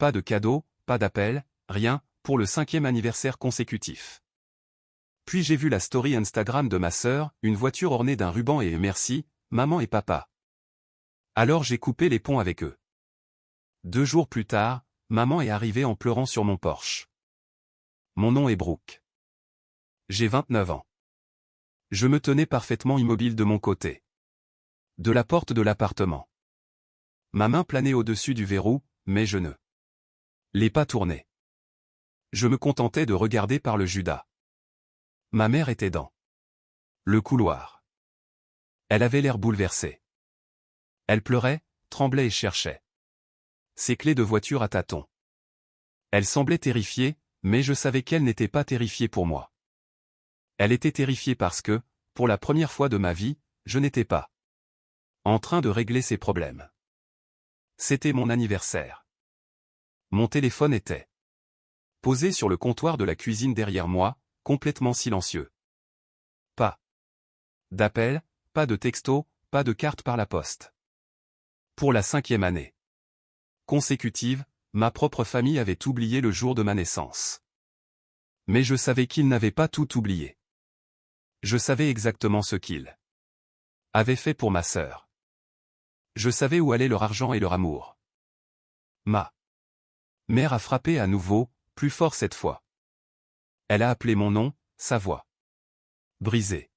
Pas de cadeau, pas d'appel, rien, pour le 5e anniversaire consécutif. Puis j'ai vu la story Instagram de ma sœur, une voiture ornée d'un ruban et merci, maman et papa. Alors j'ai coupé les ponts avec eux. 2 jours plus tard, maman est arrivée en pleurant sur mon Porsche. Mon nom est Brooke. J'ai 29 ans. Je me tenais parfaitement immobile de mon côté. De la porte de l'appartement. Ma main planait au-dessus du verrou, mais je ne l'ai pas tourné. Je me contentais de regarder par le Judas. Ma mère était dans le couloir. Elle avait l'air bouleversée. Elle pleurait, tremblait et cherchait ses clés de voiture à tâtons. Elle semblait terrifiée, mais je savais qu'elle n'était pas terrifiée pour moi. Elle était terrifiée parce que, pour la première fois de ma vie, je n'étais pas en train de régler ses problèmes. C'était mon anniversaire. Mon téléphone était posé sur le comptoir de la cuisine derrière moi, complètement silencieux. Pas d'appel, pas de texto, pas de carte par la poste. Pour la 5e année consécutive, ma propre famille avait oublié le jour de ma naissance. Mais je savais qu'ils n'avaient pas tout oublié. Je savais exactement ce qu'ils avaient fait pour ma sœur. Je savais où allait leur argent et leur amour. Ma mère a frappé à nouveau, plus fort cette fois. Elle a appelé mon nom, sa voix brisée.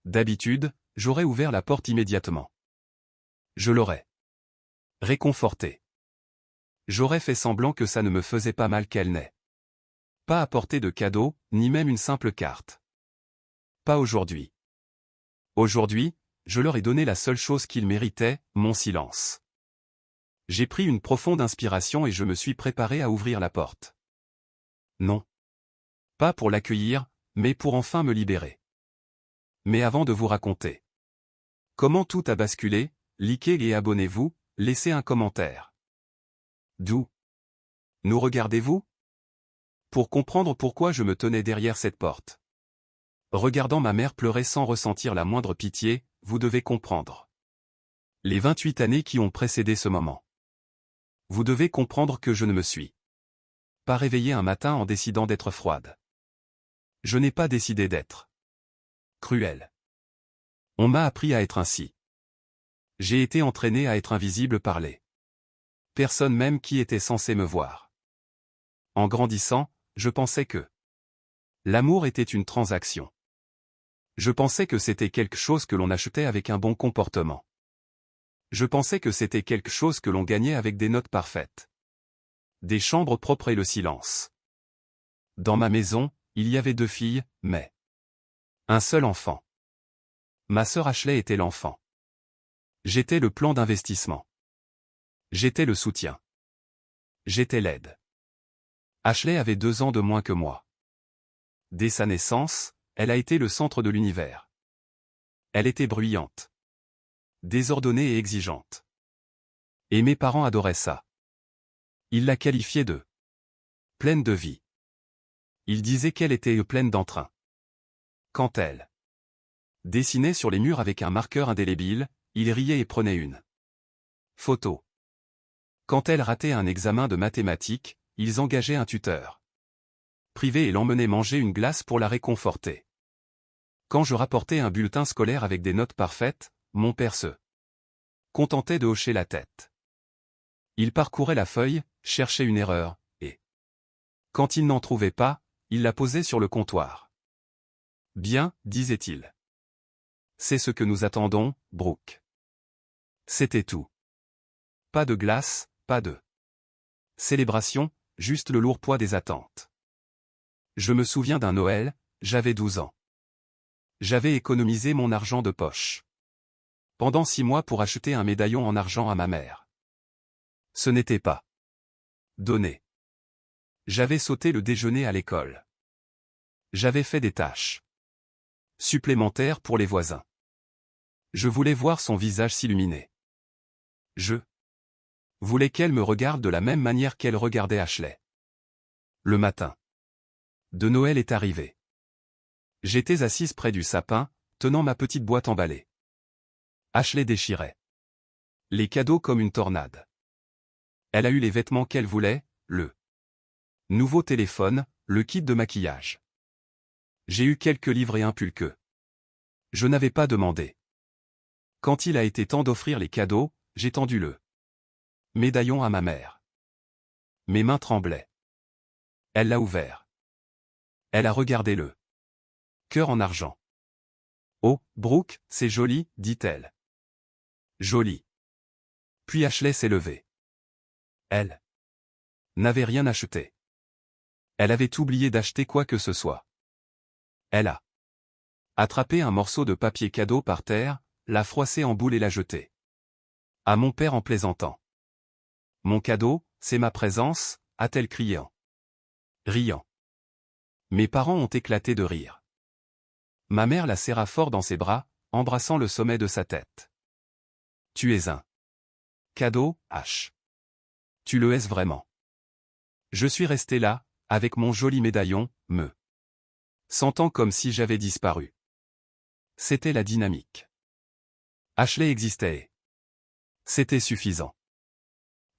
D'habitude, j'aurais ouvert la porte immédiatement. Je l'aurais réconfortée. J'aurais fait semblant que ça ne me faisait pas mal qu'elle n'ait pas apporté de cadeau, ni même une simple carte. Pas aujourd'hui. Aujourd'hui, je leur ai donné la seule chose qu'ils méritaient, mon silence. J'ai pris une profonde inspiration et je me suis préparé à ouvrir la porte. Non. Pas pour l'accueillir, mais pour enfin me libérer. Mais avant de vous raconter comment tout a basculé, likez et abonnez-vous, laissez un commentaire. D'où nous regardez-vous? Pour comprendre pourquoi je me tenais derrière cette porte. Regardant ma mère pleurer sans ressentir la moindre pitié, vous devez comprendre les 28 années qui ont précédé ce moment. Vous devez comprendre que je ne me suis pas réveillé un matin en décidant d'être froide. Je n'ai pas décidé d'être cruel. On m'a appris à être ainsi. J'ai été entraîné à être invisible par les personnes même qui étaient censées me voir. En grandissant, je pensais que l'amour était une transaction. Je pensais que c'était quelque chose que l'on achetait avec un bon comportement. Je pensais que c'était quelque chose que l'on gagnait avec des notes parfaites. Des chambres propres et le silence. Dans ma maison, il y avait 2 filles, mais un seul enfant. Ma sœur Ashley était l'enfant. J'étais le plan d'investissement. J'étais le soutien. J'étais l'aide. Ashley avait 2 ans de moins que moi. Dès sa naissance, elle a été le centre de l'univers. Elle était bruyante, désordonnée et exigeante. Et mes parents adoraient ça. Ils la qualifiaient de pleine de vie. Ils disaient qu'elle était pleine d'entrain. Quand elle dessinait sur les murs avec un marqueur indélébile, ils riaient et prenaient une photo. Quand elle ratait un examen de mathématiques, ils engageaient un tuteur privé et l'emmenaient manger une glace pour la réconforter. Quand je rapportais un bulletin scolaire avec des notes parfaites, mon père se contentait de hocher la tête. Il parcourait la feuille, cherchait une erreur, et quand il n'en trouvait pas, il la posait sur le comptoir. Bien, disait-il. C'est ce que nous attendons, Brooke. C'était tout. Pas de glace, pas de célébration, juste le lourd poids des attentes. Je me souviens d'un Noël, j'avais 12 ans. J'avais économisé mon argent de poche pendant 6 mois pour acheter un médaillon en argent à ma mère. Ce n'était pas donné. J'avais sauté le déjeuner à l'école. J'avais fait des tâches supplémentaires pour les voisins. Je voulais voir son visage s'illuminer. Je voulais qu'elle me regarde de la même manière qu'elle regardait Ashley. Le matin de Noël est arrivé. J'étais assise près du sapin, tenant ma petite boîte emballée. Ashley déchirait les cadeaux comme une tornade. Elle a eu les vêtements qu'elle voulait, le nouveau téléphone, le kit de maquillage. J'ai eu quelques livres et un pull que je n'avais pas demandé. Quand il a été temps d'offrir les cadeaux, j'ai tendu le médaillon à ma mère. Mes mains tremblaient. Elle l'a ouvert. Elle a regardé le cœur en argent. Oh, Brooke, c'est joli, dit-elle. Joli. Puis Ashley s'est levée. Elle n'avait rien acheté. Elle avait oublié d'acheter quoi que ce soit. Elle a attrapé un morceau de papier cadeau par terre, l'a froissé en boule et l'a jeté à mon père en plaisantant. Mon cadeau, c'est ma présence, a-t-elle crié en riant. Mes parents ont éclaté de rire. Ma mère la serra fort dans ses bras, embrassant le sommet de sa tête. Tu es un cadeau, H. Tu le es vraiment. Je suis resté là, avec mon joli médaillon, me sentant comme si j'avais disparu. C'était la dynamique. Ashley existait. C'était suffisant.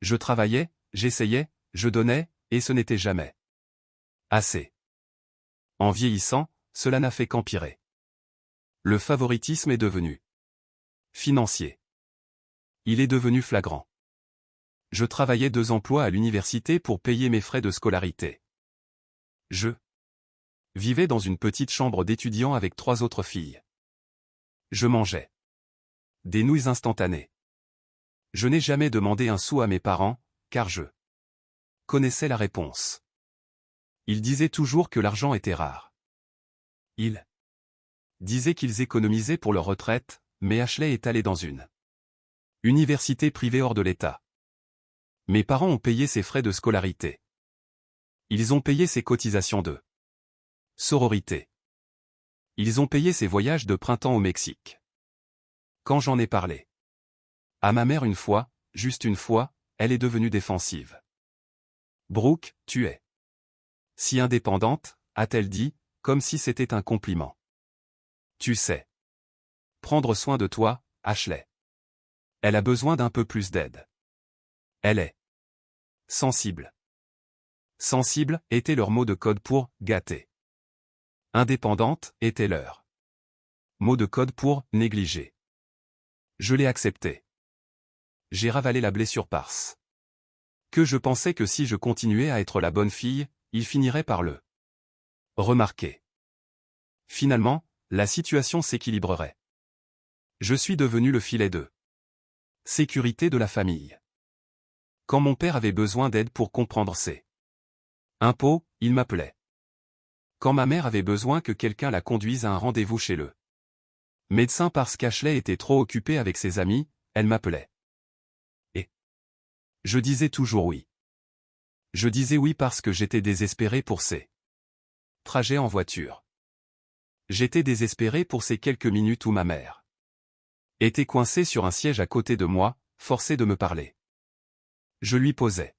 Je travaillais, j'essayais, je donnais, et ce n'était jamais assez. En vieillissant, cela n'a fait qu'empirer. Le favoritisme est devenu financier. Il est devenu flagrant. Je travaillais 2 emplois à l'université pour payer mes frais de scolarité. Je vivais dans une petite chambre d'étudiant avec 3 autres filles. Je mangeais des nouilles instantanées. Je n'ai jamais demandé un sou à mes parents, car je connaissais la réponse. Ils disaient toujours que l'argent était rare. Ils disaient qu'ils économisaient pour leur retraite, mais Ashley est allée dans une université privée hors de l'État. Mes parents ont payé ses frais de scolarité. Ils ont payé ses cotisations de sororité. Ils ont payé ses voyages de printemps au Mexique. Quand j'en ai parlé à ma mère une fois, juste une fois, elle est devenue défensive. Brooke, tu es si indépendante, a-t-elle dit, comme si c'était un compliment. Tu sais prendre soin de toi, Ashley. Elle a besoin d'un peu plus d'aide. Elle est sensible. Sensible était leur mot de code pour gâter. Indépendante était leur mot de code pour négliger. Je l'ai accepté. J'ai ravalé la blessure parce que je pensais que si je continuais à être la bonne fille, il finirait par le remarquer. Finalement, la situation s'équilibrerait. Je suis devenu le filet de sécurité de la famille. Quand mon père avait besoin d'aide pour comprendre ses impôts, il m'appelait. Quand ma mère avait besoin que quelqu'un la conduise à un rendez-vous chez le médecin parce qu'Ashley était trop occupée avec ses amis, elle m'appelait. Et je disais toujours oui. Je disais oui parce que j'étais désespéré pour ces trajets en voiture. J'étais désespéré pour ces quelques minutes où ma mère était coincée sur un siège à côté de moi, forcée de me parler. Je lui posais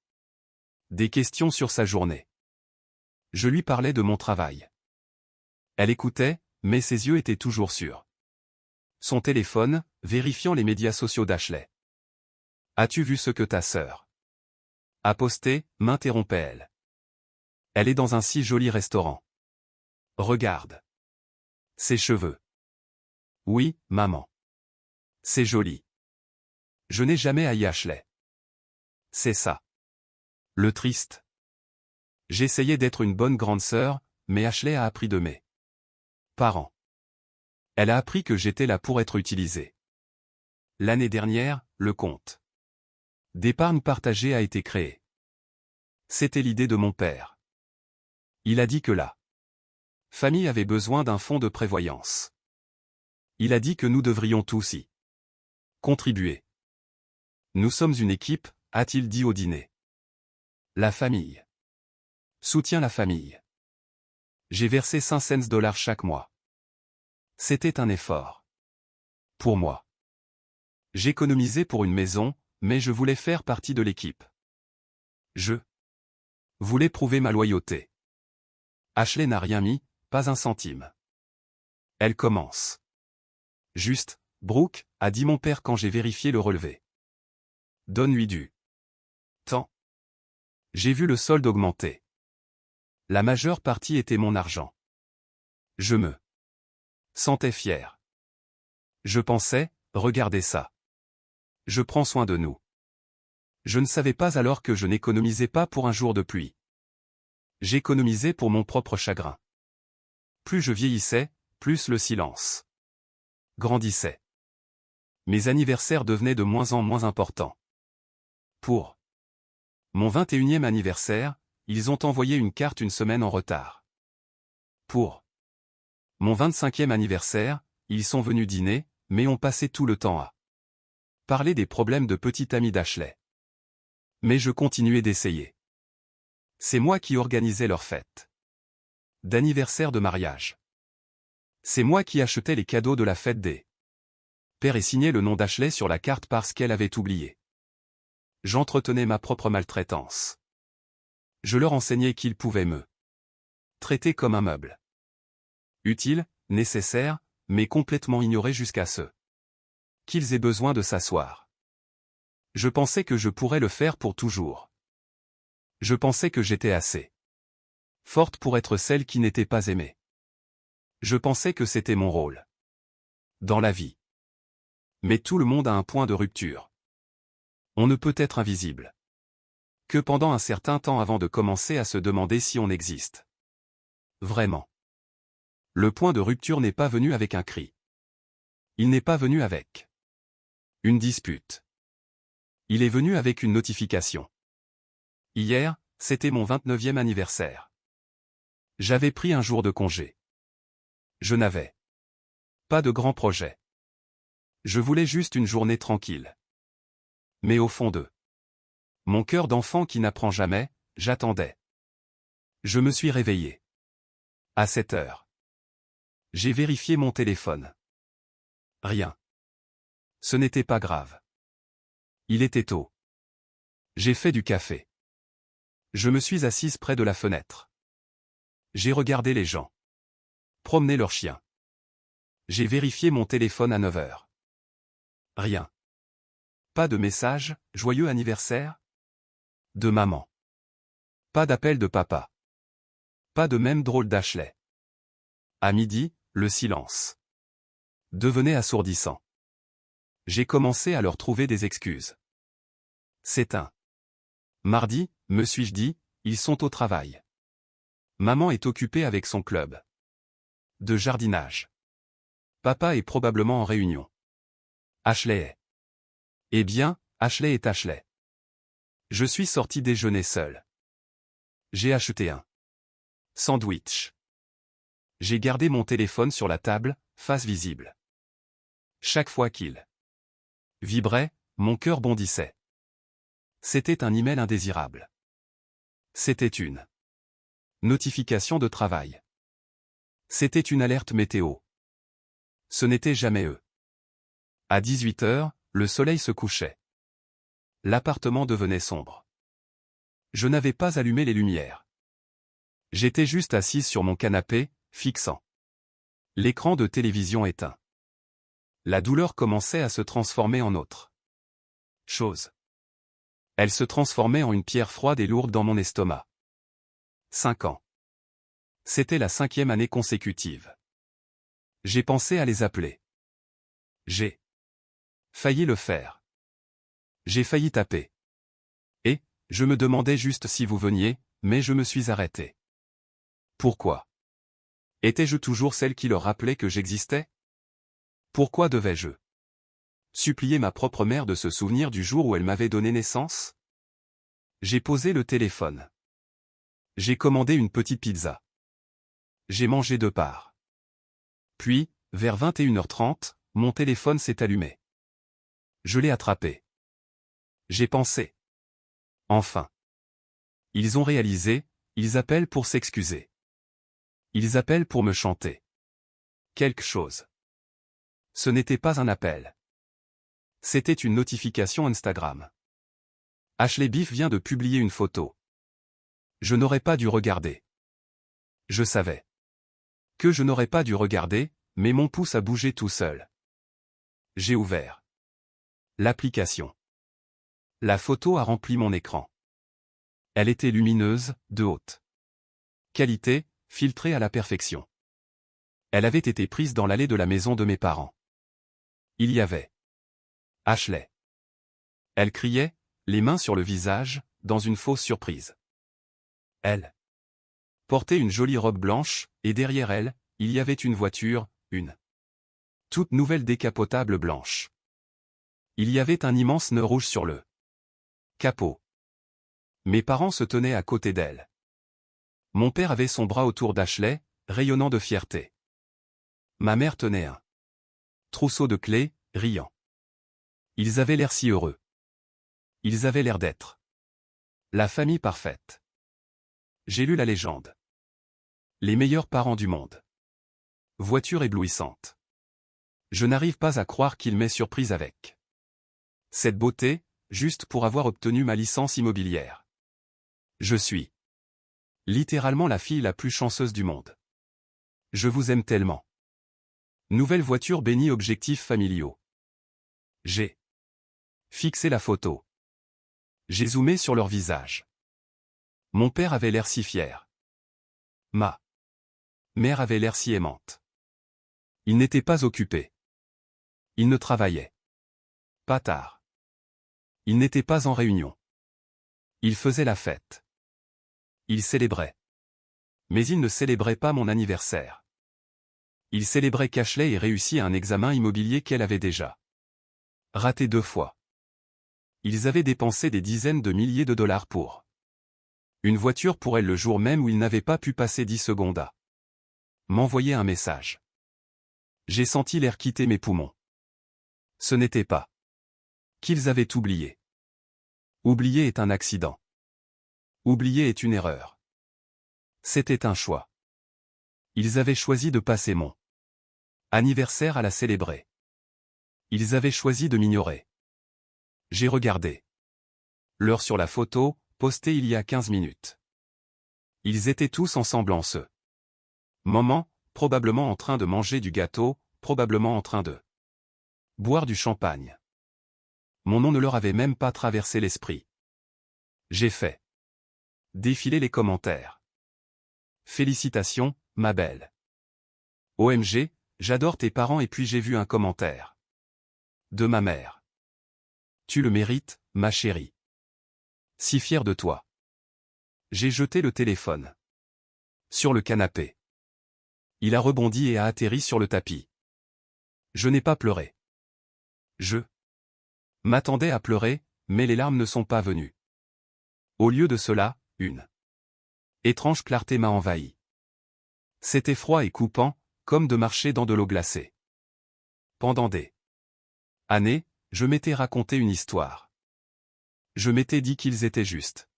des questions sur sa journée. Je lui parlais de mon travail. Elle écoutait, mais ses yeux étaient toujours sur son téléphone, vérifiant les médias sociaux d'Ashley. As-tu vu ce que ta sœur a posté, m'interrompait-elle. Elle est dans un si joli restaurant. Regarde ses cheveux. Oui, maman. C'est joli. Je n'ai jamais haï Ashley. C'est ça. Le triste. J'essayais d'être une bonne grande sœur, mais Ashley a appris de mes parents. Elle a appris que j'étais là pour être utilisée. L'année dernière, le compte d'épargne partagée a été créé. C'était l'idée de mon père. Il a dit que la famille avait besoin d'un fonds de prévoyance. Il a dit que nous devrions tous y contribuer. Nous sommes une équipe, a-t-il dit au dîner. La famille soutient la famille. J'ai versé 5 cents chaque mois. C'était un effort. Pour moi. J'économisais pour une maison, mais je voulais faire partie de l'équipe. Je voulais prouver ma loyauté. Ashley n'a rien mis, pas un centime. Elle commence. Juste, Brooke, a dit mon père quand j'ai vérifié le relevé. Donne-lui du temps. J'ai vu le solde augmenter. La majeure partie était mon argent. Je me sentais fier. Je pensais, regardez ça. Je prends soin de nous. Je ne savais pas alors que je n'économisais pas pour un jour de pluie. J'économisais pour mon propre chagrin. Plus je vieillissais, plus le silence grandissait. Mes anniversaires devenaient de moins en moins importants. Pour mon 21e anniversaire, ils ont envoyé une carte une semaine en retard. Pour mon 25e anniversaire, ils sont venus dîner, mais ont passé tout le temps à parler des problèmes de petit ami d'Ashley. Mais je continuais d'essayer. C'est moi qui organisais leurs fêtes d'anniversaire de mariage. C'est moi qui achetais les cadeaux de la fête des pères et signais le nom d'Ashley sur la carte parce qu'elle avait oublié. J'entretenais ma propre maltraitance. Je leur enseignais qu'ils pouvaient me traiter comme un meuble. Utile, nécessaire, mais complètement ignoré jusqu'à ce qu'ils aient besoin de s'asseoir. Je pensais que je pourrais le faire pour toujours. Je pensais que j'étais assez forte pour être celle qui n'était pas aimée. Je pensais que c'était mon rôle dans la vie. Mais tout le monde a un point de rupture. On ne peut être invisible que pendant un certain temps avant de commencer à se demander si on existe vraiment. Le point de rupture n'est pas venu avec un cri. Il n'est pas venu avec une dispute. Il est venu avec une notification. Hier, c'était mon 29e anniversaire. J'avais pris un jour de congé. Je n'avais pas de grand projet. Je voulais juste une journée tranquille. Mais au fond de mon cœur d'enfant qui n'apprend jamais, j'attendais. Je me suis réveillé. À 7 heures. J'ai vérifié mon téléphone. Rien. Ce n'était pas grave. Il était tôt. J'ai fait du café. Je me suis assise près de la fenêtre. J'ai regardé les gens promener leurs chiens. J'ai vérifié mon téléphone à 9 heures. Rien. Pas de message, joyeux anniversaire de maman. Pas d'appel de papa. Pas de même drôle d'Ashley. À midi, le silence devenait assourdissant. J'ai commencé à leur trouver des excuses. C'est un mardi, me suis-je dit, ils sont au travail. Maman est occupée avec son club de jardinage. Papa est probablement en réunion. Ashley est. Eh bien, Ashley est Ashley. Je suis sorti déjeuner seul. J'ai acheté un sandwich. J'ai gardé mon téléphone sur la table, face visible. Chaque fois qu'il vibrait, mon cœur bondissait. C'était un email indésirable. C'était une notification de travail. C'était une alerte météo. Ce n'était jamais eux. À 18 heures, le soleil se couchait. L'appartement devenait sombre. Je n'avais pas allumé les lumières. J'étais juste assise sur mon canapé, fixant l'écran de télévision éteint. La douleur commençait à se transformer en autre chose. Elle se transformait en une pierre froide et lourde dans mon estomac. 5 ans. C'était la 5e année consécutive. J'ai pensé à les appeler. J'ai failli le faire. J'ai failli taper. Et, je me demandais juste si vous veniez, mais je me suis arrêté. Pourquoi? Étais-je toujours celle qui leur rappelait que j'existais? Pourquoi devais-je supplier ma propre mère de se souvenir du jour où elle m'avait donné naissance? J'ai posé le téléphone. J'ai commandé une petite pizza. J'ai mangé 2 parts. Puis, vers 21h30, mon téléphone s'est allumé. Je l'ai attrapé. J'ai pensé. Enfin. Ils ont réalisé, ils appellent pour s'excuser. Ils appellent pour me chanter quelque chose. Ce n'était pas un appel. C'était une notification Instagram. Ashley Biff vient de publier une photo. Je n'aurais pas dû regarder. Je savais que je n'aurais pas dû regarder, mais mon pouce a bougé tout seul. J'ai ouvert l'application. La photo a rempli mon écran. Elle était lumineuse, de haute qualité, filtrée à la perfection. Elle avait été prise dans l'allée de la maison de mes parents. Il y avait Ashley. Elle criait, les mains sur le visage, dans une fausse surprise. Elle portait une jolie robe blanche, et derrière elle, il y avait une voiture, une toute nouvelle décapotable blanche. Il y avait un immense nœud rouge sur le capot. Mes parents se tenaient à côté d'elle. Mon père avait son bras autour d'Ashley, rayonnant de fierté. Ma mère tenait un trousseau de clés, riant. Ils avaient l'air si heureux. Ils avaient l'air d'être la famille parfaite. J'ai lu la légende. Les meilleurs parents du monde. Voiture éblouissante. Je n'arrive pas à croire qu'il m'ait surprise avec cette beauté, juste pour avoir obtenu ma licence immobilière. Je suis littéralement la fille la plus chanceuse du monde. Je vous aime tellement. Nouvelle voiture bénie objectifs familiaux. J'ai fixé la photo. J'ai zoomé sur leur visage. Mon père avait l'air si fier. Ma mère avait l'air si aimante. Il n'était pas occupé. Il ne travaillait pas tard. Il n'était pas en réunion. Il faisait la fête. Il célébrait. Mais il ne célébrait pas mon anniversaire. Il célébrait qu'Ashley ait réussi un examen immobilier qu'elle avait déjà raté 2 fois. Ils avaient dépensé des dizaines de milliers de dollars pour une voiture pour elle le jour même où ils n'avaient pas pu passer 10 secondes à m'envoyer un message. J'ai senti l'air quitter mes poumons. Ce n'était pas qu'ils avaient oublié. Oublier est un accident. Oublier est une erreur. C'était un choix. Ils avaient choisi de passer mon anniversaire à la célébrer. Ils avaient choisi de m'ignorer. J'ai regardé l'heure sur la photo, postée il y a 15 minutes. Ils étaient tous ensemble en ce moment, probablement en train de manger du gâteau, probablement en train de boire du champagne. Mon nom ne leur avait même pas traversé l'esprit. J'ai fait défiler les commentaires. Félicitations, ma belle. OMG, j'adore tes parents et puis j'ai vu un commentaire de ma mère. Tu le mérites, ma chérie. Si fier de toi. J'ai jeté le téléphone sur le canapé. Il a rebondi et a atterri sur le tapis. Je n'ai pas pleuré. Je m'attendais à pleurer, mais les larmes ne sont pas venues. Au lieu de cela, une étrange clarté m'a envahi. C'était froid et coupant, comme de marcher dans de l'eau glacée. Pendant des années, je m'étais raconté une histoire. Je m'étais dit qu'ils étaient justes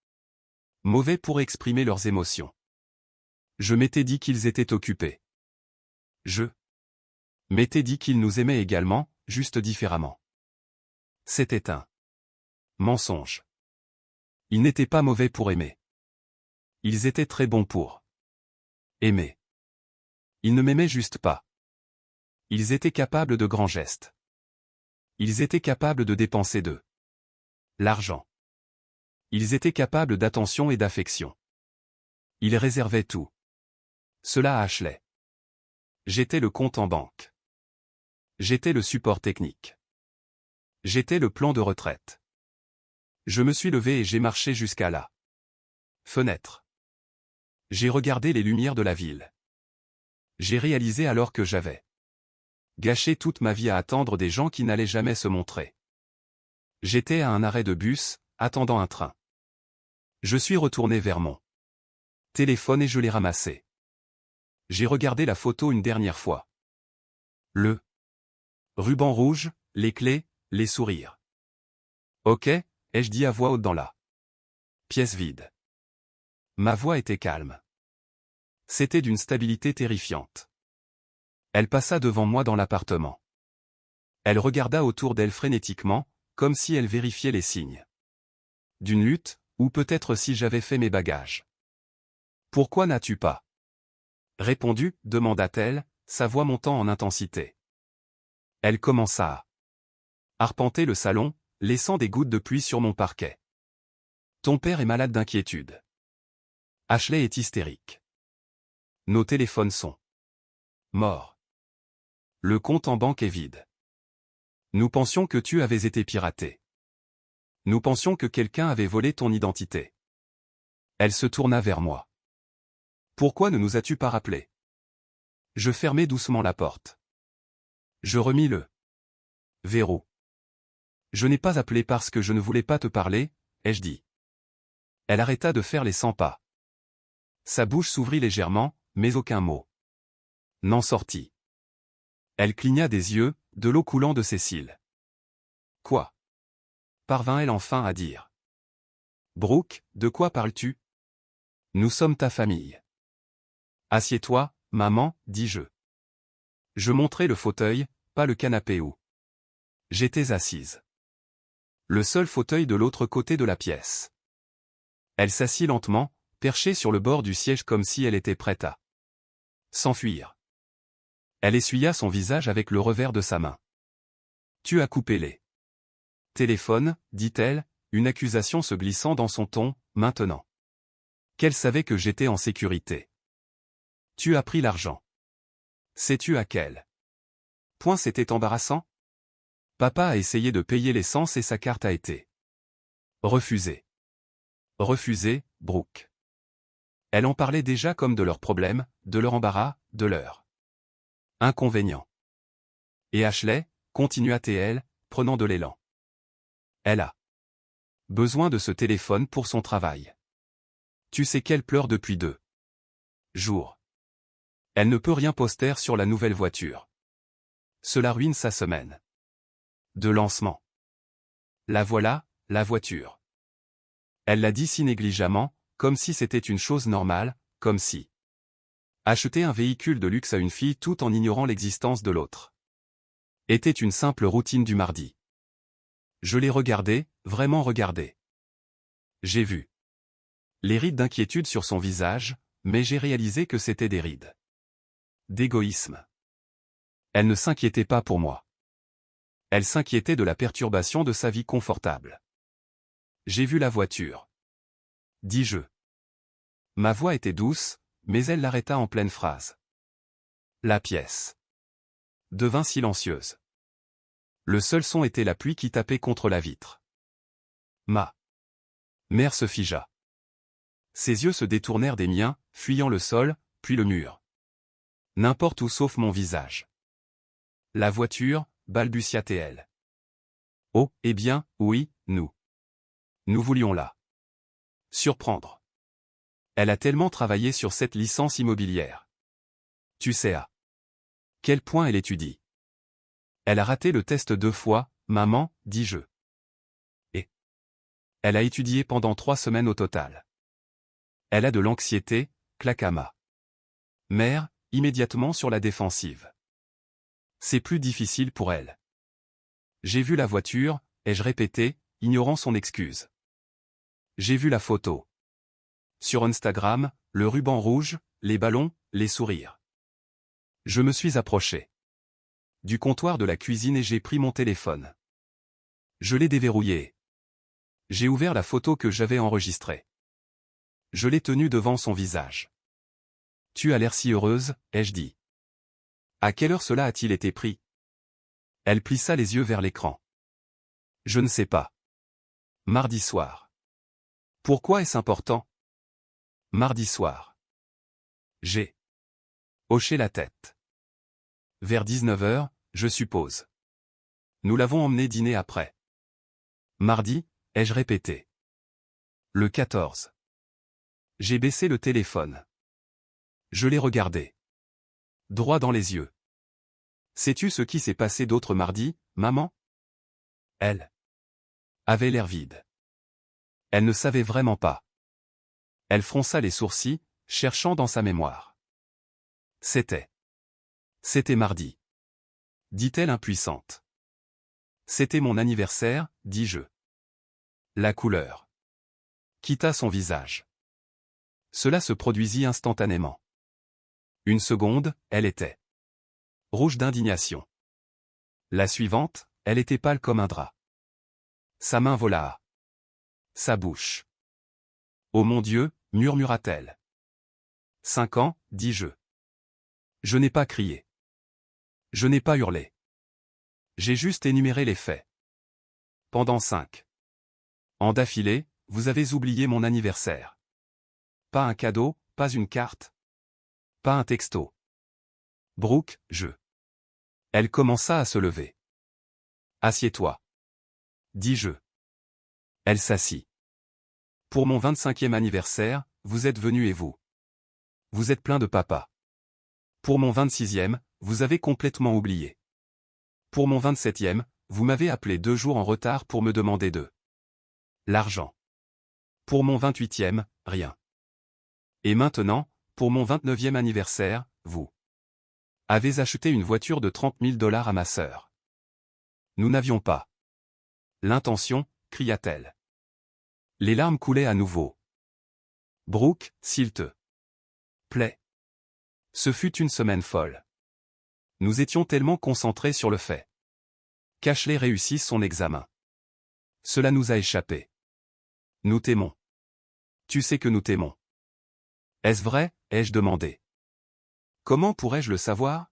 mauvais pour exprimer leurs émotions. Je m'étais dit qu'ils étaient occupés. Je m'étais dit qu'ils nous aimaient également, juste différemment. C'était un mensonge. Ils n'étaient pas mauvais pour aimer. Ils étaient très bons pour aimer. Ils ne m'aimaient juste pas. Ils étaient capables de grands gestes. Ils étaient capables de dépenser de l'argent. Ils étaient capables d'attention et d'affection. Ils réservaient tout cela à Ashley. J'étais le compte en banque. J'étais le support technique. J'étais le plan de retraite. Je me suis levé et j'ai marché jusqu'à la fenêtre. J'ai regardé les lumières de la ville. J'ai réalisé alors que j'avais gâché toute ma vie à attendre des gens qui n'allaient jamais se montrer. J'étais à un arrêt de bus, attendant un train. Je suis retourné vers mon téléphone et je l'ai ramassé. J'ai regardé la photo une dernière fois. Le ruban rouge, les clés, les sourires. Ok, ai-je dit à voix haute dans la pièce vide. Ma voix était calme. C'était d'une stabilité terrifiante. Elle passa devant moi dans l'appartement. Elle regarda autour d'elle frénétiquement, comme si elle vérifiait les signes d'une lutte, ou peut-être si j'avais fait mes bagages. Pourquoi n'as-tu pas répondu, demanda-t-elle, sa voix montant en intensité. Elle commença à arpenter le salon, laissant des gouttes de pluie sur mon parquet. Ton père est malade d'inquiétude. Ashley est hystérique. Nos téléphones sont morts. Le compte en banque est vide. Nous pensions que tu avais été piraté. Nous pensions que quelqu'un avait volé ton identité. Elle se tourna vers moi. Pourquoi ne nous as-tu pas rappelé? Je fermai doucement la porte. Je remis le verrou. Je n'ai pas appelé parce que je ne voulais pas te parler, ai-je dit. Elle arrêta de faire les 100 pas. Sa bouche s'ouvrit légèrement, mais aucun mot n'en sortit. Elle cligna des yeux, de l'eau coulant de ses cils. Quoi? Parvint-elle enfin à dire. Brooke, de quoi parles-tu? Nous sommes ta famille. Assieds-toi, maman, dis-je. Je montrai le fauteuil, pas le canapé où j'étais assise. Le seul fauteuil de l'autre côté de la pièce. Elle s'assit lentement, perchée sur le bord du siège comme si elle était prête à s'enfuir. Elle essuya son visage avec le revers de sa main. Tu as coupé les téléphones, dit-elle, une accusation se glissant dans son ton, maintenant qu'elle savait que j'étais en sécurité. Tu as pris l'argent. Sais-tu à quel point c'était embarrassant? Papa a essayé de payer l'essence et sa carte a été refusée. Refusée, Brooke. Elle en parlait déjà comme de leurs problèmes, de leur embarras, de leurs inconvénients. Et Ashley, continua-t-elle, prenant de l'élan. Elle a besoin de ce téléphone pour son travail. Tu sais qu'elle pleure depuis 2 jours. Elle ne peut rien poster sur la nouvelle voiture. Cela ruine sa semaine de lancement. La voilà, la voiture. Elle l'a dit si négligemment, comme si c'était une chose normale, comme si acheter un véhicule de luxe à une fille tout en ignorant l'existence de l'autre était une simple routine du mardi. Je l'ai regardé, vraiment regardé. J'ai vu les rides d'inquiétude sur son visage, mais j'ai réalisé que c'était des rides d'égoïsme. Elle ne s'inquiétait pas pour moi. Elle s'inquiétait de la perturbation de sa vie confortable. J'ai vu la voiture. Dis-je. Ma voix était douce, mais elle l'arrêta en pleine phrase. La pièce devint silencieuse. Le seul son était la pluie qui tapait contre la vitre. Ma mère se figea. Ses yeux se détournèrent des miens, fuyant le sol, puis le mur. N'importe où sauf mon visage. La voiture, balbutia-t-elle. Oh, eh bien, oui, nous voulions la surprendre. Elle a tellement travaillé sur cette licence immobilière. Tu sais à quel point elle étudie. Elle a raté le test 2 fois, maman, dis-je. Et elle a étudié pendant 3 semaines au total. Elle a de l'anxiété, claqua ma mère, immédiatement sur la défensive. C'est plus difficile pour elle. J'ai vu la voiture, ai-je répété, ignorant son excuse. J'ai vu la photo. Sur Instagram, le ruban rouge, les ballons, les sourires. Je me suis approché du comptoir de la cuisine et j'ai pris mon téléphone. Je l'ai déverrouillé. J'ai ouvert la photo que j'avais enregistrée. Je l'ai tenue devant son visage. Tu as l'air si heureuse, ai-je dit. À quelle heure cela a-t-il été pris? Elle plissa les yeux vers l'écran. Je ne sais pas. Mardi soir. Pourquoi est-ce important? Mardi soir. J'ai hoché la tête. Vers 19h, je suppose. Nous l'avons emmené dîner après. Mardi, ai-je répété. Le 14. J'ai baissé le téléphone. Je l'ai regardé. Droit dans les yeux. Sais-tu ce qui s'est passé d'autre mardi, maman? Elle avait l'air vide. Elle ne savait vraiment pas. Elle fronça les sourcils, cherchant dans sa mémoire. C'était mardi. Dit-elle impuissante. C'était mon anniversaire, dis-je. La couleur quitta son visage. Cela se produisit instantanément. Une seconde, elle était rouge d'indignation. La suivante, elle était pâle comme un drap. Sa main vola à sa bouche. Oh mon Dieu, murmura-t-elle. 5 ans, dis-je. Je n'ai pas crié. Je n'ai pas hurlé. J'ai juste énuméré les faits. Pendant 5 ans d'affilée, vous avez oublié mon anniversaire. Pas un cadeau, pas une carte. Pas un texto. Brooke, Elle commença à se lever. Assieds-toi. Dis-je. Elle s'assit. Pour mon 25e anniversaire, vous êtes venu et vous. Vous êtes plein de papa. Pour mon 26e, vous avez complètement oublié. Pour mon 27e, vous m'avez appelé 2 jours en retard pour me demander de l'argent. Pour mon 28e, rien. Et maintenant, pour mon 29e anniversaire, vous avez acheté une voiture de $30 000 à ma sœur. Nous n'avions pas l'intention, cria-t-elle. Les larmes coulaient à nouveau. Brooke, s'il te plaît. Ce fut une semaine folle. Nous étions tellement concentrés sur le fait qu'Ashley réussisse son examen. Cela nous a échappé. Nous t'aimons. Tu sais que nous t'aimons. Est-ce vrai, ai-je demandé. Comment pourrais-je le savoir?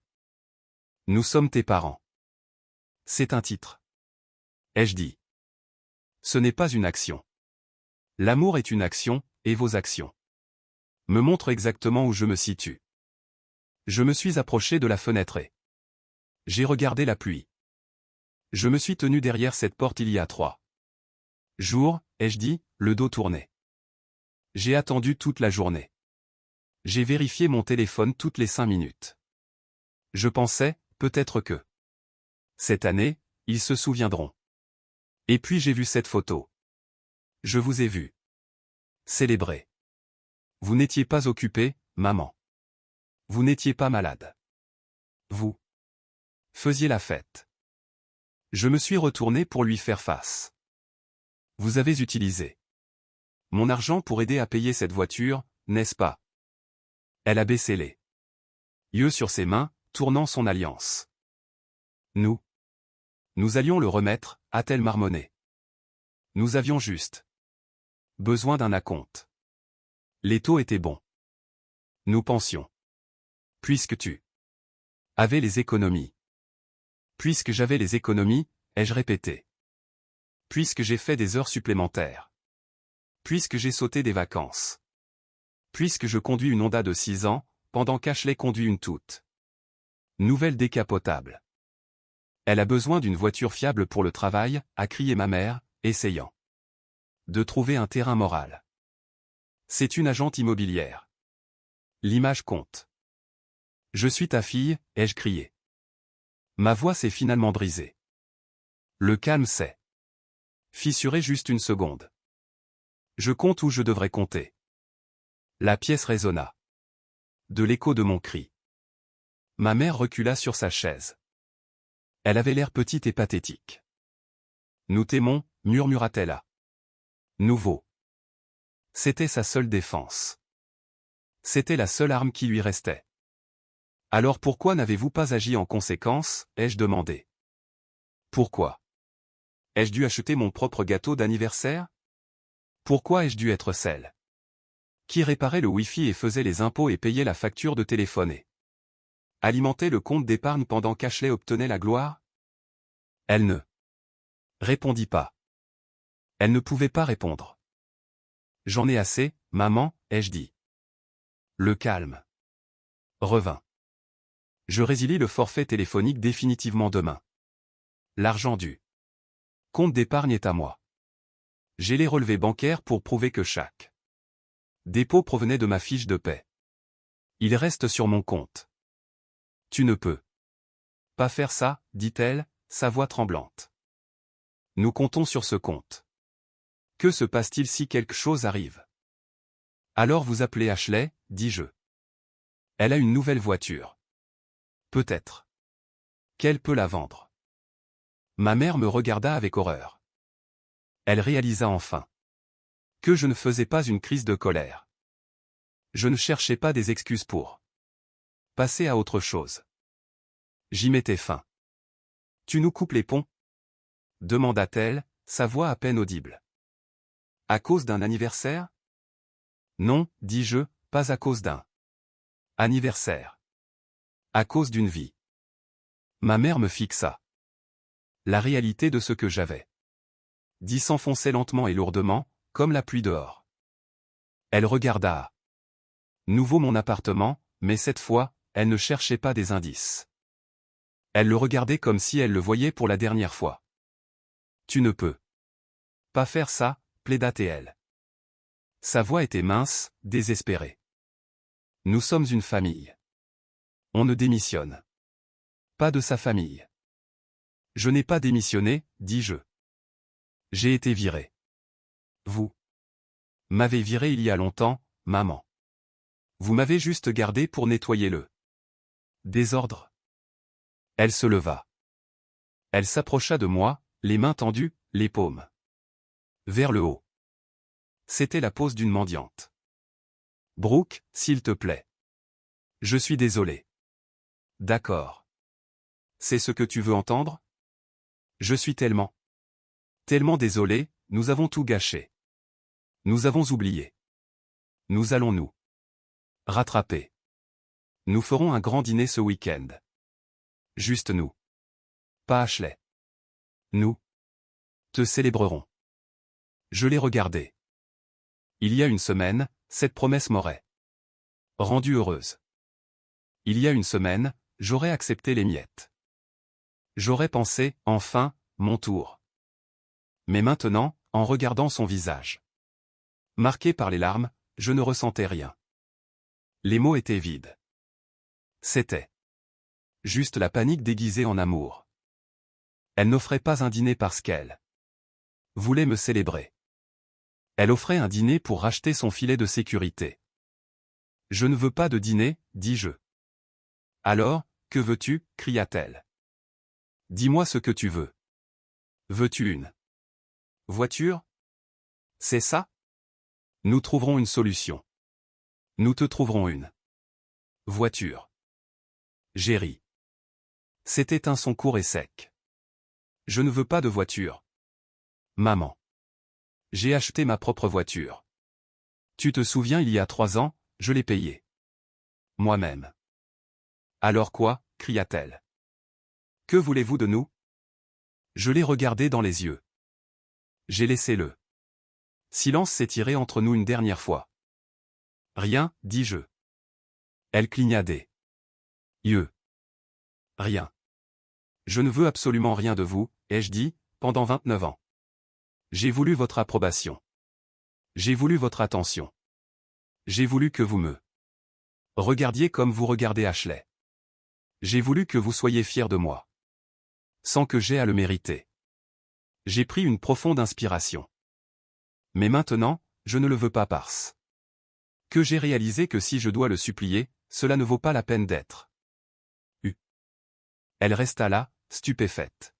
Nous sommes tes parents. C'est un titre. Ai-je dit. Ce n'est pas une action. L'amour est une action, et vos actions me montrent exactement où je me situe. Je me suis approché de la fenêtre et j'ai regardé la pluie. Je me suis tenu derrière cette porte il y a 3 jours, ai-je dit, le dos tourné. J'ai attendu toute la journée. J'ai vérifié mon téléphone toutes les 5 minutes. Je pensais, peut-être que cette année, ils se souviendront. Et puis j'ai vu cette photo. Je vous ai vu célébrer. Vous n'étiez pas occupé, maman. Vous n'étiez pas malade. Vous faisiez la fête. Je me suis retourné pour lui faire face. Vous avez utilisé mon argent pour aider à payer cette voiture, n'est-ce pas? Elle a baissé les yeux sur ses mains, tournant son alliance. Nous allions le remettre, a-t-elle marmonné. Nous avions juste besoin d'un acompte. Les taux étaient bons. Nous pensions. Puisque tu avais les économies. Puisque j'avais les économies, ai-je répété. Puisque j'ai fait des heures supplémentaires. Puisque j'ai sauté des vacances. Puisque je conduis une Honda de 6 ans, pendant qu'Ashley conduit une toute nouvelle décapotable. Elle a besoin d'une voiture fiable pour le travail, a crié ma mère, essayant de trouver un terrain moral. C'est une agente immobilière. L'image compte. Je suis ta fille, ai-je crié. Ma voix s'est finalement brisée. Le calme s'est fissuré juste une seconde. Je compte où je devrais compter. La pièce résonna. De l'écho de mon cri. Ma mère recula sur sa chaise. Elle avait l'air petite et pathétique. Nous t'aimons, murmura-t-elle à nouveau. C'était sa seule défense. C'était la seule arme qui lui restait. Alors pourquoi n'avez-vous pas agi en conséquence, ai-je demandé. Pourquoi? Ai-je dû acheter mon propre gâteau d'anniversaire? Pourquoi ai-je dû être celle qui réparait le Wi-Fi et faisait les impôts et payait la facture de téléphone et alimentait le compte d'épargne pendant qu'Ashley obtenait la gloire? Elle ne répondit pas. Elle ne pouvait pas répondre. J'en ai assez, maman, ai-je dit. Le calme revint. Je résilie le forfait téléphonique définitivement demain. L'argent du compte d'épargne est à moi. J'ai les relevés bancaires pour prouver que chaque dépôt provenait de ma fiche de paie. Il reste sur mon compte. Tu ne peux pas faire ça, dit-elle, sa voix tremblante. Nous comptons sur ce compte. Que se passe-t-il si quelque chose arrive? Alors vous appelez Ashley, dis-je. Elle a une nouvelle voiture. Peut-être qu'elle peut la vendre. Ma mère me regarda avec horreur. Elle réalisa enfin que je ne faisais pas une crise de colère. Je ne cherchais pas des excuses pour passer à autre chose. J'y mettais fin. Tu nous coupes les ponts? Demanda-t-elle, sa voix à peine audible. À cause d'un anniversaire? Non, dis-je, pas à cause d'un anniversaire. À cause d'une vie. Ma mère me fixa la réalité de ce que j'avais dit s'enfonçait lentement et lourdement, comme la pluie dehors. Elle regarda à nouveau mon appartement, mais cette fois, elle ne cherchait pas des indices. Elle le regardait comme si elle le voyait pour la dernière fois. Tu ne peux pas faire ça, plaida-t-elle. Sa voix était mince, désespérée. Nous sommes une famille. On ne démissionne pas de sa famille. Je n'ai pas démissionné, dis-je. J'ai été viré. Vous m'avez viré il y a longtemps, maman. Vous m'avez juste gardé pour nettoyer le désordre. Elle se leva. Elle s'approcha de moi, les mains tendues, les paumes vers le haut. C'était la pose d'une mendiante. Brooke, s'il te plaît. Je suis désolé. D'accord. C'est ce que tu veux entendre? Je suis tellement désolé, nous avons tout gâché. Nous avons oublié. Nous allons nous rattraper. Nous ferons un grand dîner ce week-end. Juste nous. Pas Ashley. Nous te célébrerons. Je l'ai regardé. Il y a une semaine, cette promesse m'aurait rendue heureuse. Il y a une semaine, j'aurais accepté les miettes. J'aurais pensé, enfin, mon tour. Mais maintenant, en regardant son visage marqué par les larmes, je ne ressentais rien. Les mots étaient vides. C'était juste la panique déguisée en amour. Elle n'offrait pas un dîner parce qu'elle voulait me célébrer. Elle offrait un dîner pour racheter son filet de sécurité. Je ne veux pas de dîner, dis-je. Alors, que veux-tu, cria-t-elle. Dis-moi ce que tu veux. Veux-tu une voiture? C'est ça? Nous trouverons une solution. Nous te trouverons une voiture. J'ai ri. C'était un son court et sec. Je ne veux pas de voiture. Maman. J'ai acheté ma propre voiture. Tu te souviens, il y a 3 ans, je l'ai payée. Moi-même. Alors quoi? Cria-t-elle. Que voulez-vous de nous? Je l'ai regardé dans les yeux. J'ai laissé le silence s'étirer entre nous une dernière fois. Rien, dis-je. Elle cligna des yeux. Rien. Je ne veux absolument rien de vous, ai-je dit, pendant 29 ans. J'ai voulu votre approbation. J'ai voulu votre attention. J'ai voulu que vous me regardiez comme vous regardez Ashley. J'ai voulu que vous soyez fiers de moi. Sans que j'aie à le mériter. J'ai pris une profonde inspiration. Mais maintenant, je ne le veux pas parce que j'ai réalisé que si je dois le supplier, cela ne vaut pas la peine d'être eu. Elle resta là, stupéfaite.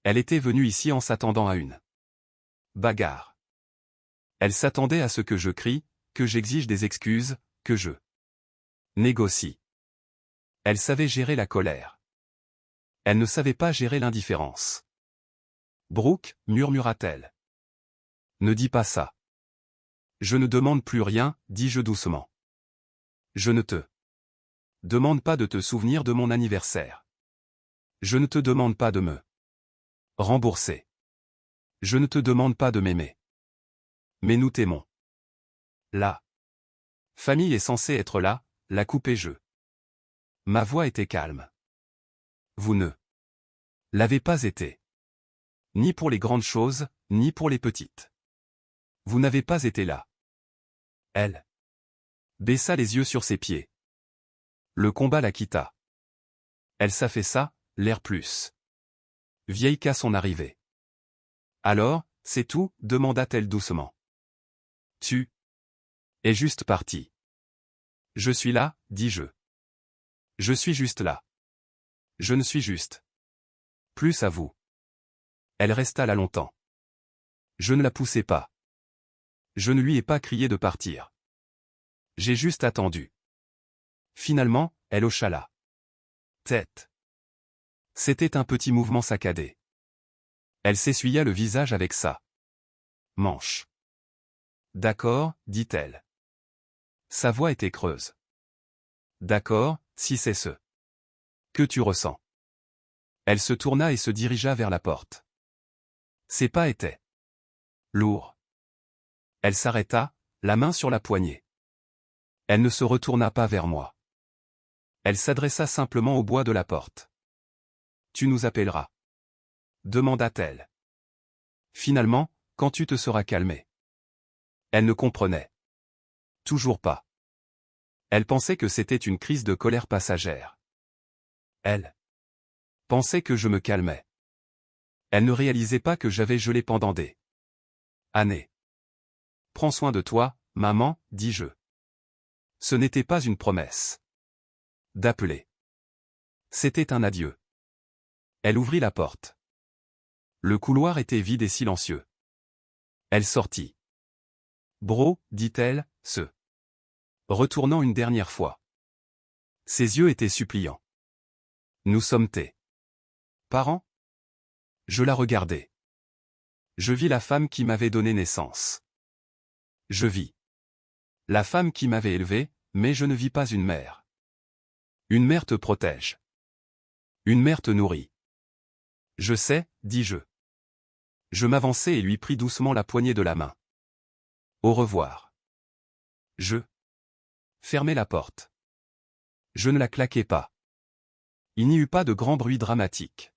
Elle était venue ici en s'attendant à une bagarre. Elle s'attendait à ce que je crie, que j'exige des excuses, que je négocie. Elle savait gérer la colère. Elle ne savait pas gérer l'indifférence. Brooke, murmura-t-elle. Ne dis pas ça. Je ne demande plus rien, dis-je doucement. Je ne te demande pas de te souvenir de mon anniversaire. Je ne te demande pas de me rembourser. Je ne te demande pas de m'aimer. Mais nous t'aimons. La famille est censée être là, la coupai-je. Ma voix était calme. Vous ne l'avez pas été. Ni pour les grandes choses, ni pour les petites. Vous n'avez pas été là. Elle baissa les yeux sur ses pieds. Le combat la quitta. Elle s'affaissa, l'air plus vieille qu'à son arrivée. Alors, c'est tout, demanda-t-elle doucement. Tu es juste parti. Je suis là, dis-je. Je suis juste là. Je ne suis juste plus à vous. Elle resta là longtemps. Je ne la poussai pas. Je ne lui ai pas crié de partir. J'ai juste attendu. Finalement, elle hocha la tête. C'était un petit mouvement saccadé. Elle s'essuya le visage avec sa manche. D'accord, dit-elle. Sa voix était creuse. D'accord, si c'est ce que tu ressens. Elle se tourna et se dirigea vers la porte. Ses pas étaient lourds. Elle s'arrêta, la main sur la poignée. Elle ne se retourna pas vers moi. Elle s'adressa simplement au bois de la porte. Tu nous appelleras, demanda-t-elle. Finalement, quand tu te seras calmé. Elle ne comprenait toujours pas. Elle pensait que c'était une crise de colère passagère. Elle pensait que je me calmais. Elle ne réalisait pas que j'avais gelé pendant des années. Prends soin de toi, maman, dis-je. Ce n'était pas une promesse d'appeler. C'était un adieu. Elle ouvrit la porte. Le couloir était vide et silencieux. Elle sortit. Bro, dit-elle, se retournant une dernière fois. Ses yeux étaient suppliants. Nous sommes tes parents? Je la regardai. Je vis la femme qui m'avait donné naissance. Je vis la femme qui m'avait élevé, mais je ne vis pas une mère. Une mère te protège. Une mère te nourrit. Je sais, dis-je. Je m'avançai et lui pris doucement la poignée de la main. Au revoir. Je fermai la porte. Je ne la claquai pas. Il n'y eut pas de grand bruit dramatique.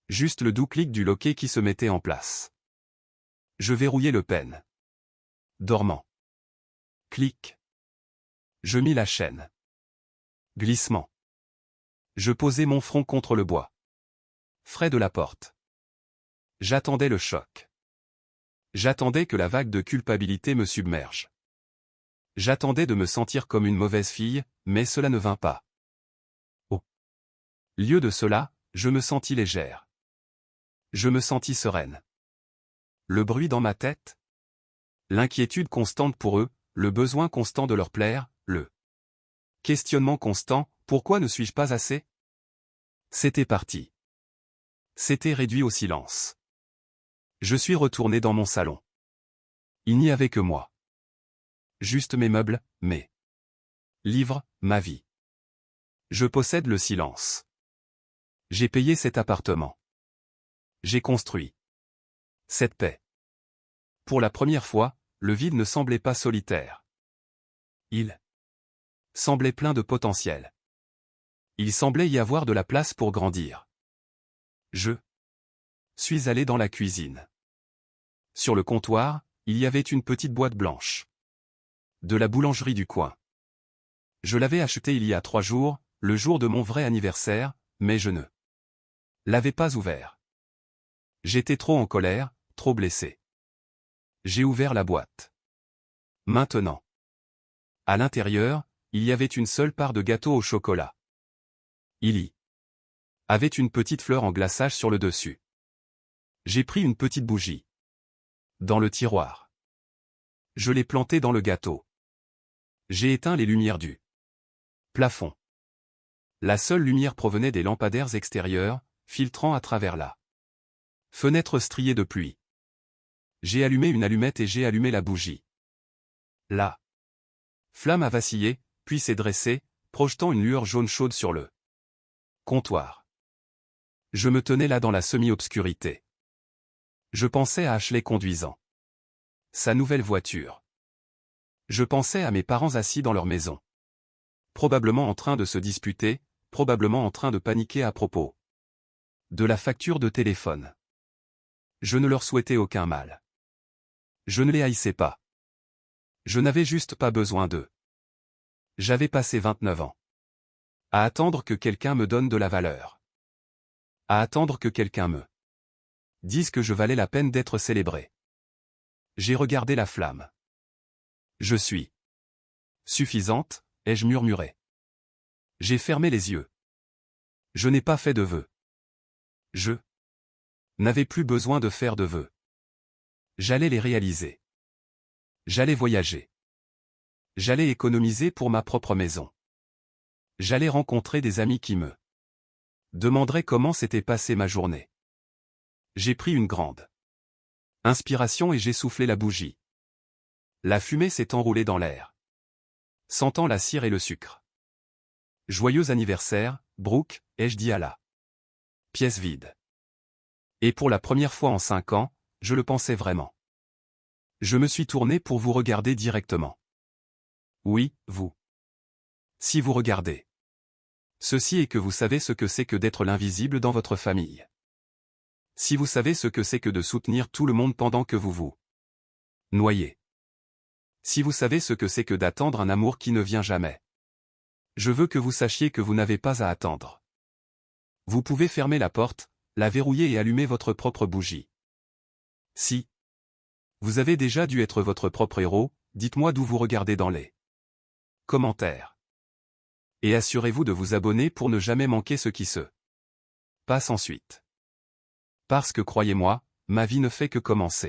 Juste le doux clic du loquet qui se mettait en place. Je verrouillai le pêne. Dormant. Clic. Je mis la chaîne. Glissement. Je posai mon front contre le bois frais de la porte. J'attendais le choc. J'attendais que la vague de culpabilité me submerge. J'attendais de me sentir comme une mauvaise fille, mais cela ne vint pas. Au lieu de cela, je me sentis légère. Je me sentis sereine. Le bruit dans ma tête? L'inquiétude constante pour eux, le besoin constant de leur plaire, le questionnement constant, pourquoi ne suis-je pas assez? C'était parti. C'était réduit au silence. Je suis retourné dans mon salon. Il n'y avait que moi. Juste mes meubles, mes livres, ma vie. Je possède le silence. J'ai payé cet appartement. J'ai construit cette paix. Pour la première fois, le vide ne semblait pas solitaire. Il semblait plein de potentiel. Il semblait y avoir de la place pour grandir. Je suis allé dans la cuisine. Sur le comptoir, il y avait une petite boîte blanche. De la boulangerie du coin. Je l'avais achetée il y a 3 jours, le jour de mon vrai anniversaire, mais je ne l'avais pas ouvert. J'étais trop en colère, trop blessé. J'ai ouvert la boîte. Maintenant. À l'intérieur, il y avait une seule part de gâteau au chocolat. Il y avait une petite fleur en glaçage sur le dessus. J'ai pris une petite bougie. Dans le tiroir. Je l'ai plantée dans le gâteau. J'ai éteint les lumières du plafond. La seule lumière provenait des lampadaires extérieurs, filtrant à travers la fenêtre striée de pluie. J'ai allumé une allumette et j'ai allumé la bougie. La flamme a vacillé, puis s'est dressée, projetant une lueur jaune chaude sur le comptoir. Je me tenais là dans la semi-obscurité. Je pensais à Ashley conduisant sa nouvelle voiture. Je pensais à mes parents assis dans leur maison. Probablement en train de se disputer, probablement en train de paniquer à propos de la facture de téléphone. Je ne leur souhaitais aucun mal. Je ne les haïssais pas. Je n'avais juste pas besoin d'eux. J'avais passé 29 ans. À attendre que quelqu'un me donne de la valeur. À attendre que quelqu'un me dise que je valais la peine d'être célébré. J'ai regardé la flamme. Je suis suffisante, ai-je murmuré. J'ai fermé les yeux. Je n'ai pas fait de vœux. Je n'avais plus besoin de faire de vœux. J'allais les réaliser. J'allais voyager. J'allais économiser pour ma propre maison. J'allais rencontrer des amis qui me demanderaient comment s'était passée ma journée. J'ai pris une grande inspiration et j'ai soufflé la bougie. La fumée s'est enroulée dans l'air. sentant la cire et le sucre. Joyeux anniversaire, Brooke, ai-je dit à la pièce vide. Et pour la première fois en 5 ans, je le pensais vraiment. Je me suis tourné pour vous regarder directement. Oui, vous. Si vous regardez. Ceci est que vous savez ce que c'est que d'être l'invisible dans votre famille. Si vous savez ce que c'est que de soutenir tout le monde pendant que vous vous noyez. Si vous savez ce que c'est que d'attendre un amour qui ne vient jamais. Je veux que vous sachiez que vous n'avez pas à attendre. Vous pouvez fermer la porte, la verrouiller et allumer votre propre bougie. Si vous avez déjà dû être votre propre héros, dites-moi d'où vous regardez dans les commentaires. Et assurez-vous de vous abonner pour ne jamais manquer ce qui se passe ensuite. Parce que croyez-moi, ma vie ne fait que commencer.